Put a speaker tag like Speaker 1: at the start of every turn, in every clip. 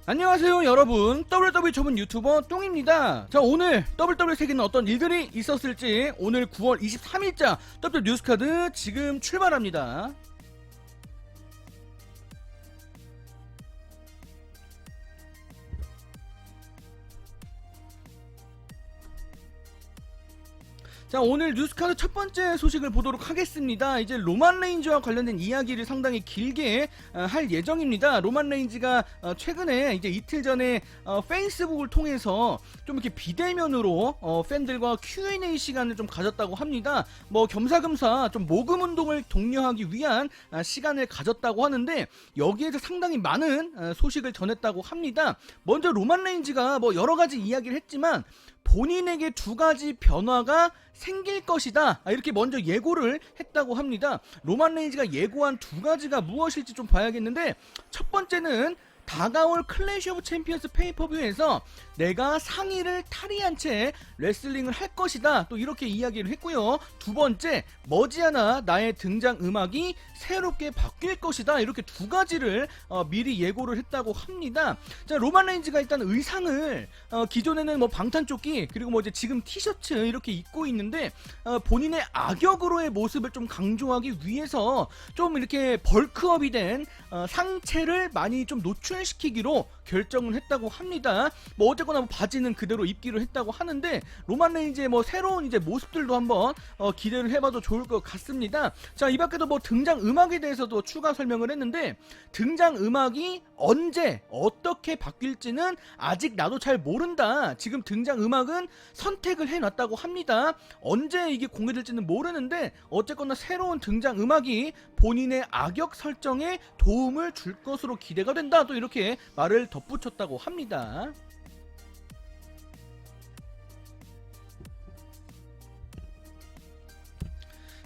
Speaker 1: 안녕하세요 여러분, WWE 전문 유튜버 똥입니다. 자, 오늘 WWE 세계는 어떤 일들이 있었을지 오늘 9월 23일자 WWE 뉴스카드 지금 출발합니다. 자, 오늘 뉴스카드 첫 번째 소식을 보도록 하겠습니다. 이제 로만 레인지와 관련된 이야기를 상당히 길게 할 예정입니다. 로만 레인지가 최근에 이제 이틀 전에 페이스북을 통해서 좀 이렇게 비대면으로 팬들과 Q&A 시간을 좀 가졌다고 합니다. 뭐 겸사겸사 좀 모금 운동을 독려하기 위한 시간을 가졌다고 하는데, 여기에서 상당히 많은 소식을 전했다고 합니다. 먼저 로만 레인지가 뭐 여러 가지 이야기를 했지만 본인에게 두 가지 변화가 생길 것이다, 이렇게 먼저 예고를 했다고 합니다. 로만 레인지가 예고한 두 가지가 무엇일지 좀 봐야겠는데, 첫 번째는 다가올 클래시 오브 챔피언스 페이퍼뷰에서 내가 상의를 탈의한 채 레슬링을 할 것이다, 또 이렇게 이야기를 했고요. 두 번째, 머지않아 나의 등장 음악이 새롭게 바뀔 것이다, 이렇게 두 가지를 미리 예고를 했다고 합니다. 자, 로만 레인지가 일단 의상을 기존에는 뭐 방탄조끼 그리고 뭐 이제 지금 티셔츠 이렇게 입고 있는데, 본인의 악역으로의 모습을 좀 강조하기 위해서 좀 이렇게 벌크업이 된 상체를 많이 좀 노출시키기로 결정을 했다고 합니다. 뭐 어쨌거나 뭐 바지는 그대로 입기로 했다고 하는데, 로만 레인지의 뭐 새로운 이제 모습들도 한번 기대를 해봐도 좋을 것 같습니다. 자, 이 밖에도 뭐 등장 음악에 대해서도 추가 설명을 했는데, 등장 음악이 언제 어떻게 바뀔지는 아직 나도 잘 모른다. 지금 등장 음악은 선택을 해놨다고 합니다. 언제 이게 공개될지는 모르는데 어쨌거나 새로운 등장 음악이 본인의 악역 설정에 도움을 줄 것으로 기대가 된다, 또 이렇게 말을 덧붙였다고 합니다.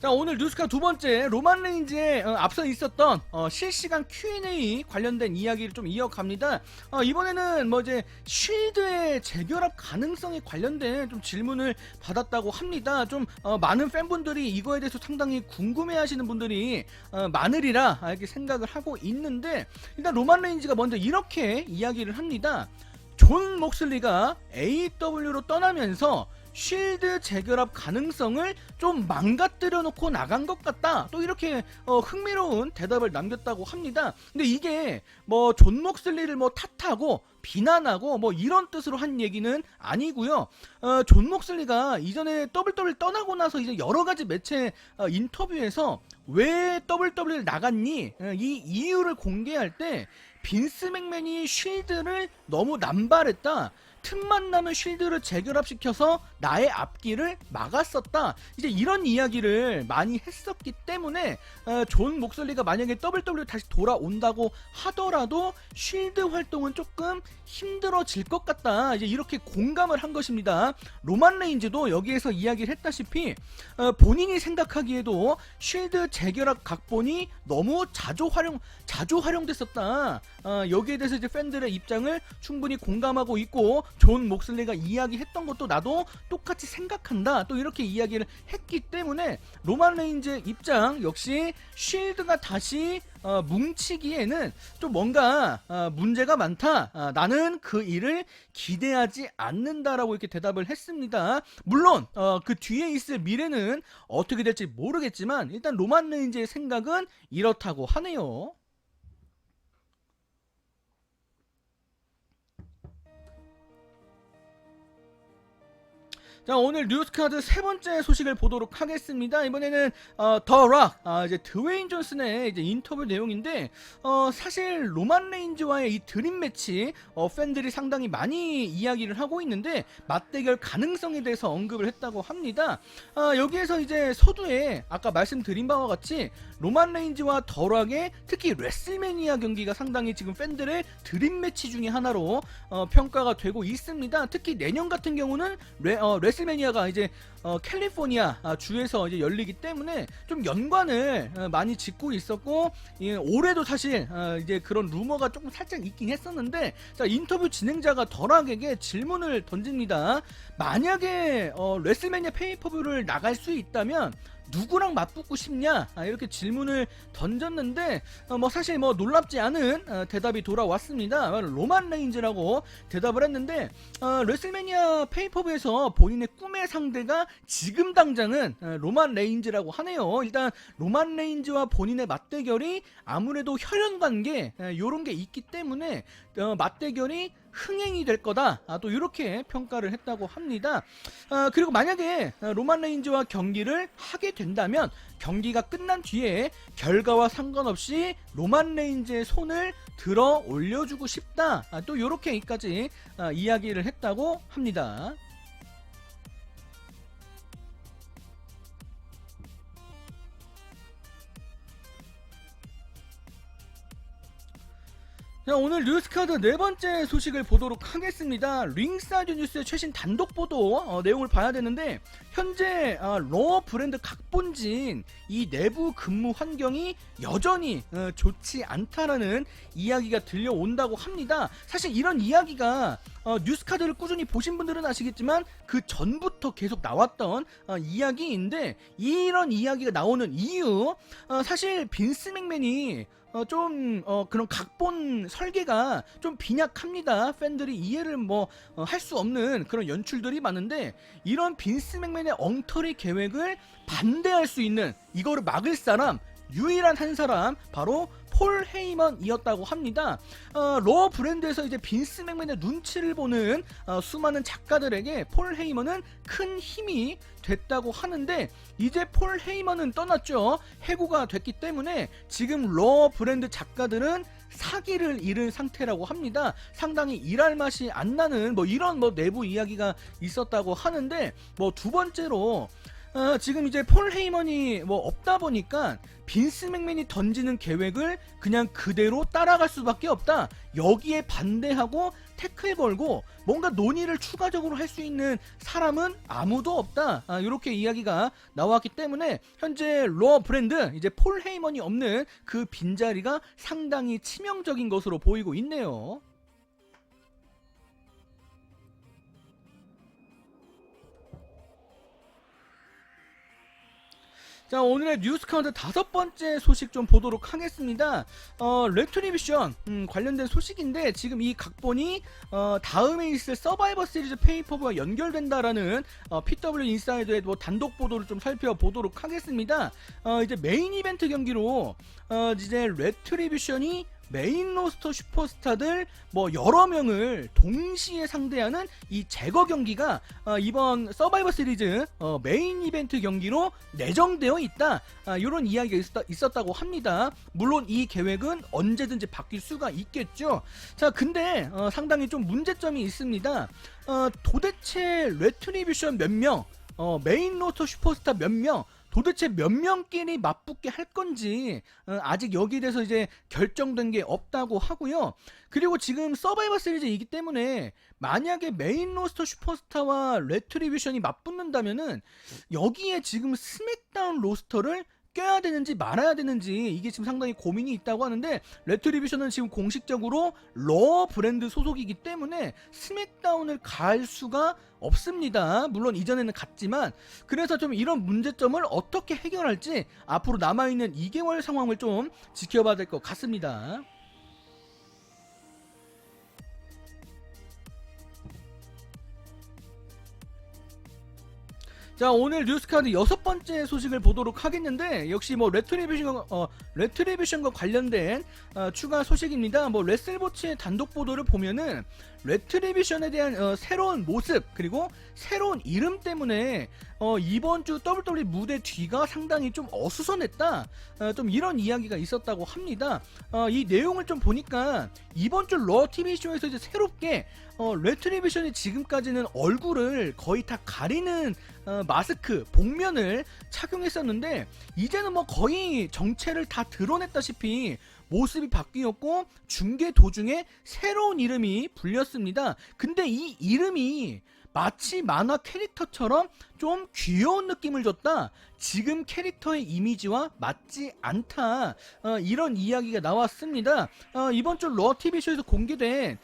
Speaker 1: 자, 오늘 뉴스카 두 번째, 로만 레인지의 앞서 있었던 실시간 Q&A 관련된 이야기를 좀 이어갑니다. 이번에는 뭐 이제 쉴드의 재결합 가능성에 관련된 좀 질문을 받았다고 합니다. 좀 많은 팬분들이 이거에 대해서 상당히 궁금해하시는 분들이 많으리라 이렇게 생각을 하고 있는데, 일단 로만 레인지가 먼저 이렇게 이야기를 합니다. 존 목슬리가 AEW로 떠나면서 쉴드 재결합 가능성을 좀 망가뜨려 놓고 나간 것 같다, 또 이렇게 흥미로운 대답을 남겼다고 합니다. 근데 이게 뭐 존 목슬리를 뭐 탓하고 비난하고 뭐 이런 뜻으로 한 얘기는 아니고요. 존 목슬리가 이전에 WWE 떠나고 나서 이제 여러 가지 매체 인터뷰에서 왜 WWE를 나갔니, 이 이유를 공개할 때 빈스 맥맨이 쉴드를 너무 남발했다, 틈만 나면 쉴드를 재결합시켜서 나의 앞길을 막았었다, 이제 이런 이야기를 많이 했었기 때문에 존 목슬리가 만약에 WWE 다시 돌아온다고 하더라도 쉴드 활동은 조금 힘들어질 것 같다, 이제 이렇게 공감을 한 것입니다. 로만 레인지도 여기에서 이야기를 했다시피 본인이 생각하기에도 쉴드 재결합 각본이 너무 자주 활용됐었다, 여기에 대해서 이제 팬들의 입장을 충분히 공감하고 있고, 존 목슬리가 이야기했던 것도 나도 똑같이 생각한다, 또 이렇게 이야기를 했기 때문에 로만 레인지의 입장 역시 쉴드가 다시 뭉치기에는 좀 뭔가 문제가 많다, 나는 그 일을 기대하지 않는다라고 이렇게 대답을 했습니다. 물론 그 뒤에 있을 미래는 어떻게 될지 모르겠지만 일단 로만 레인지의 생각은 이렇다고 하네요. 자, 오늘 뉴스카드 세 번째 소식을 보도록 하겠습니다. 이번에는 더 락, 이제 드웨인 존슨의 이제 인터뷰 내용인데, 사실 로만 레인지와의 이 드림 매치 팬들이 상당히 많이 이야기를 하고 있는데, 맞대결 가능성에 대해서 언급을 했다고 합니다. 여기에서 이제 서두에 아까 말씀드린 바와 같이 로만 레인지와 더 락의 특히 레슬매니아 경기가 상당히 지금 팬들의 드림 매치 중에 하나로 평가가 되고 있습니다. 특히 내년 같은 경우는 레슬매니아가 이제 캘리포니아 주에서 이제 열리기 때문에 좀 연관을 많이 짓고 있었고, 올해도 사실 이제 그런 루머가 조금 살짝 있긴 했었는데, 자, 인터뷰 진행자가 더락에게 질문을 던집니다. 만약에 레슬매니아 페이퍼뷰를 나갈 수 있다면 누구랑 맞붙고 싶냐? 이렇게 질문을 던졌는데 뭐 사실 뭐 놀랍지 않은 대답이 돌아왔습니다. 로만 레인즈라고 대답을 했는데 레슬매니아 페이퍼브에서 본인의 꿈의 상대가 지금 당장은 로만 레인즈라고 하네요. 일단 로만 레인즈와 본인의 맞대결이 아무래도 혈연관계 요런 게 있기 때문에 맞대결이 흥행이 될 거다. 또 이렇게 평가를 했다고 합니다. 그리고 만약에 로만 레인즈와 경기를 하게 된다면 경기가 끝난 뒤에 결과와 상관없이 로만 레인즈의 손을 들어 올려주고 싶다. 또 이렇게까지 이야기를 했다고 합니다. 자, 오늘 뉴스카드 네 번째 소식을 보도록 하겠습니다. 링사이드 뉴스의 최신 단독 보도 내용을 봐야 되는데 현재 러 브랜드 각본진 이 내부 근무 환경이 여전히 좋지 않다라는 이야기가 들려온다고 합니다. 사실 이런 이야기가 뉴스카드를 꾸준히 보신 분들은 아시겠지만 그 전부터 계속 나왔던 이야기인데 이런 이야기가 나오는 이유 사실 빈스 맥맨이 그런 각본 설계가 좀 빈약합니다. 팬들이 이해를 할 수 없는 그런 연출들이 많은데 이런 빈스 맥맨의 엉터리 계획을 반대할 수 있는 이거를 막을 사람 유일한 한 사람 바로 폴 헤이먼이었다고 합니다. 러 브랜드에서 이제 빈스 맥맨의 눈치를 보는 수많은 작가들에게 폴 헤이먼은 큰 힘이 됐다고 하는데 이제 폴 헤이먼은 떠났죠. 해고가 됐기 때문에 지금 러 브랜드 작가들은 사기를 잃은 상태라고 합니다. 상당히 일할 맛이 안 나는 이런 내부 이야기가 있었다고 하는데 두 번째로 지금 이제 폴 헤이먼이 없다 보니까 빈스 맥맨이 던지는 계획을 그냥 그대로 따라갈 수밖에 없다. 여기에 반대하고 태클 걸고 뭔가 논의를 추가적으로 할 수 있는 사람은 아무도 없다. 이렇게 이야기가 나왔기 때문에 현재 러 브랜드 이제 폴 헤이먼이 없는 그 빈자리가 상당히 치명적인 것으로 보이고 있네요. 자, 오늘의 뉴스 카운트 다섯 번째 소식 좀 보도록 하겠습니다. 레트리비션 관련된 소식인데 지금 이 각본이 다음에 있을 서바이버 시리즈 페이퍼브와 연결된다라는 PW 인사이드의 단독 보도를 좀 살펴보도록 하겠습니다. 이제 메인 이벤트 경기로 이제 레트리비션이 메인 로스터 슈퍼스타들 여러 명을 동시에 상대하는 이 제거 경기가 이번 서바이버 시리즈 메인 이벤트 경기로 내정되어 있다. 이런 이야기가 있었다고 합니다. 물론 이 계획은 언제든지 바뀔 수가 있겠죠. 자, 근데 상당히 좀 문제점이 있습니다. 도대체 레트리뷰션 몇 명, 메인 로스터 슈퍼스타 몇 명, 도대체 몇 명끼리 맞붙게 할 건지 아직 여기에 대해서 이제 결정된 게 없다고 하고요. 그리고 지금 서바이버 시리즈이기 때문에 만약에 메인 로스터 슈퍼스타와 레트리뷰션이 맞붙는다면은 여기에 지금 스맥다운 로스터를 껴야 되는지 말아야 되는지 이게 지금 상당히 고민이 있다고 하는데 레트리뷰션은 지금 공식적으로 러 브랜드 소속이기 때문에 스맥다운을 갈 수가 없습니다. 물론 이전에는 갔지만 그래서 좀 이런 문제점을 어떻게 해결할지 앞으로 남아있는 2개월 상황을 좀 지켜봐야 될 것 같습니다. 자, 오늘 뉴스카드 여섯 번째 소식을 보도록 하겠는데 역시 레트리뷰션과 관련된 추가 소식입니다. 레슬보츠의 단독 보도를 보면은 레트리뷰션에 대한 새로운 모습 그리고 새로운 이름 때문에 이번 주 WWE 무대 뒤가 상당히 좀 어수선했다. 좀 이런 이야기가 있었다고 합니다. 이 내용을 좀 보니까 이번 주 러 TV쇼에서 이제 새롭게 레트리뷰션이 지금까지는 얼굴을 거의 다 가리는 마스크, 복면을 착용했었는데 이제는 거의 정체를 다 드러냈다시피 모습이 바뀌었고 중계 도중에 새로운 이름이 불렸습니다. 근데 이 이름이 마치 만화 캐릭터처럼 좀 귀여운 느낌을 줬다. 지금 캐릭터의 이미지와 맞지 않다. 이런 이야기가 나왔습니다. 이번 주 러 TV쇼에서 공개된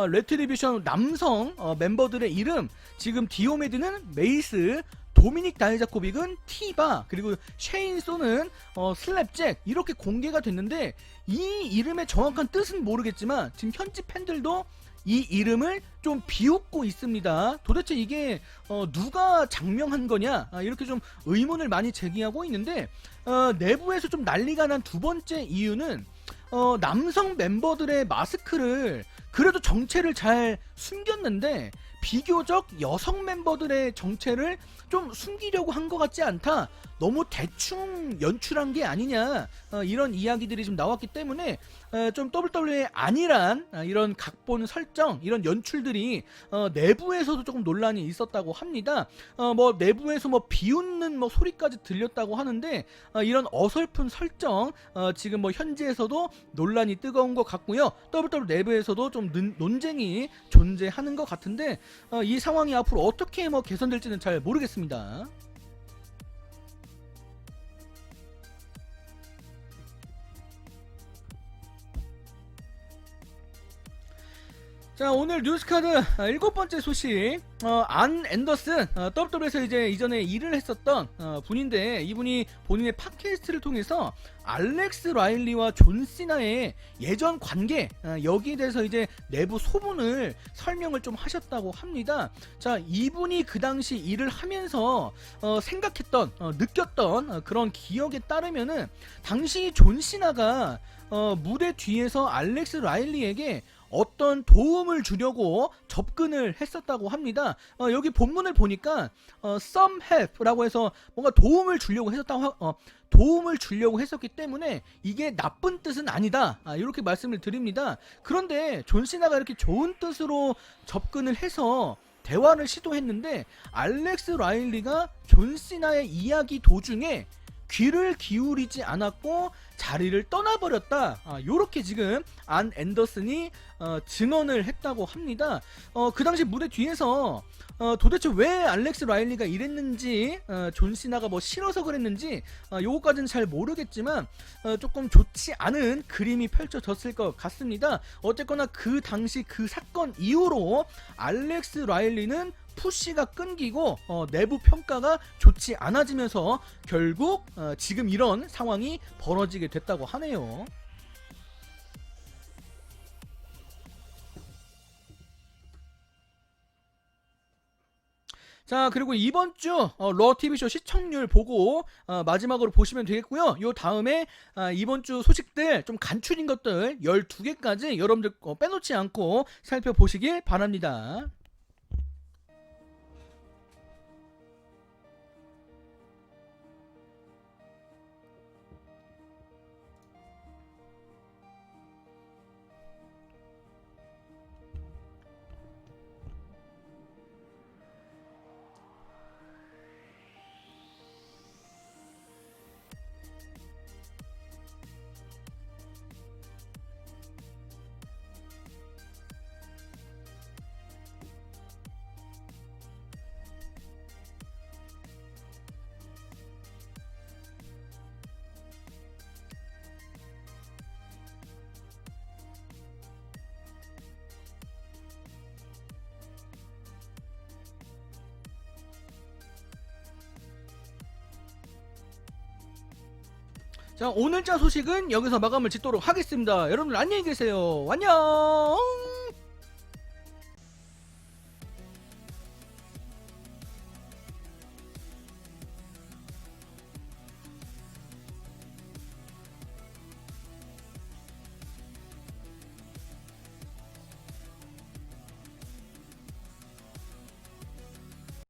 Speaker 1: 레트리뷰션 남성 멤버들의 이름 지금 디오메드는 메이스, 도미닉 다이자코빅은 티바, 그리고 쉐인 소는 슬랩잭 이렇게 공개가 됐는데 이 이름의 정확한 뜻은 모르겠지만 지금 현지 팬들도 이 이름을 좀 비웃고 있습니다. 도대체 이게 누가 장명한 거냐, 이렇게 좀 의문을 많이 제기하고 있는데 내부에서 좀 난리가 난 두 번째 이유는 남성 멤버들의 마스크를 그래도 정체를 잘 숨겼는데 비교적 여성 member들의 정체를 좀 숨기려고 한 것 같지 않다, 너무 대충 연출한 게 아니냐, 이런 이야기들이 좀 나왔기 때문에 좀 WWE의 안일한 이런 각본 설정, 이런 연출들이 내부에서도 조금 논란이 있었다고 합니다. 뭐 내부에서 뭐 비웃는 뭐 소리까지 들렸다고 하는데 이런 어설픈 설정 지금 뭐 현지에서도 논란이 뜨거운 것 같고요. WWE 내부에서도 좀 논쟁이 존재하는 것 같은데 이 상황이 앞으로 어떻게 뭐 개선될지는 잘 모르겠습니다. 자, 오늘 뉴스카드 일곱 번째 소식, 안 앤더슨, WWE에서 이제 이전에 일을 했었던 분인데 이분이 본인의 팟캐스트를 통해서 알렉스 라일리와 존 시나의 예전 관계, 여기에 대해서 이제 내부 소문을 설명을 좀 하셨다고 합니다. 자, 이분이 그 당시 일을 하면서 생각했던, 느꼈던 그런 기억에 따르면은 당시 존 시나가 무대 뒤에서 알렉스 라일리에게 어떤 도움을 주려고 접근을 했었다고 합니다. 여기 본문을 보니까 some help라고 해서 뭔가 도움을 주려고 했었기 때문에 이게 나쁜 뜻은 아니다, 이렇게 말씀을 드립니다. 그런데 존 시나가 이렇게 좋은 뜻으로 접근을 해서 대화를 시도했는데 알렉스 라일리가 존 시나의 이야기 도중에 귀를 기울이지 않았고 자리를 떠나버렸다, 요렇게 지금 안 앤더슨이 증언을 했다고 합니다. 그 당시 무대 뒤에서 도대체 왜 알렉스 라일리가 이랬는지, 존 시나가 뭐 싫어서 그랬는지 요거까지는 잘 모르겠지만 조금 좋지 않은 그림이 펼쳐졌을 것 같습니다. 어쨌거나 그 당시 그 사건 이후로 알렉스 라일리는 푸시가 끊기고 내부 평가가 좋지 않아지면서 결국 지금 이런 상황이 벌어지게 됐다고 하네요. 자, 그리고 이번 주 러 TV쇼 시청률 보고 마지막으로 보시면 되겠고요. 요 다음에 이번 주 소식들 좀 간추린 것들 12개까지 여러분들 빼놓지 않고 살펴보시길 바랍니다. 자, 오늘자 소식은 여기서 마감을 짓도록 하겠습니다. 여러분들 안녕히 계세요. 안녕.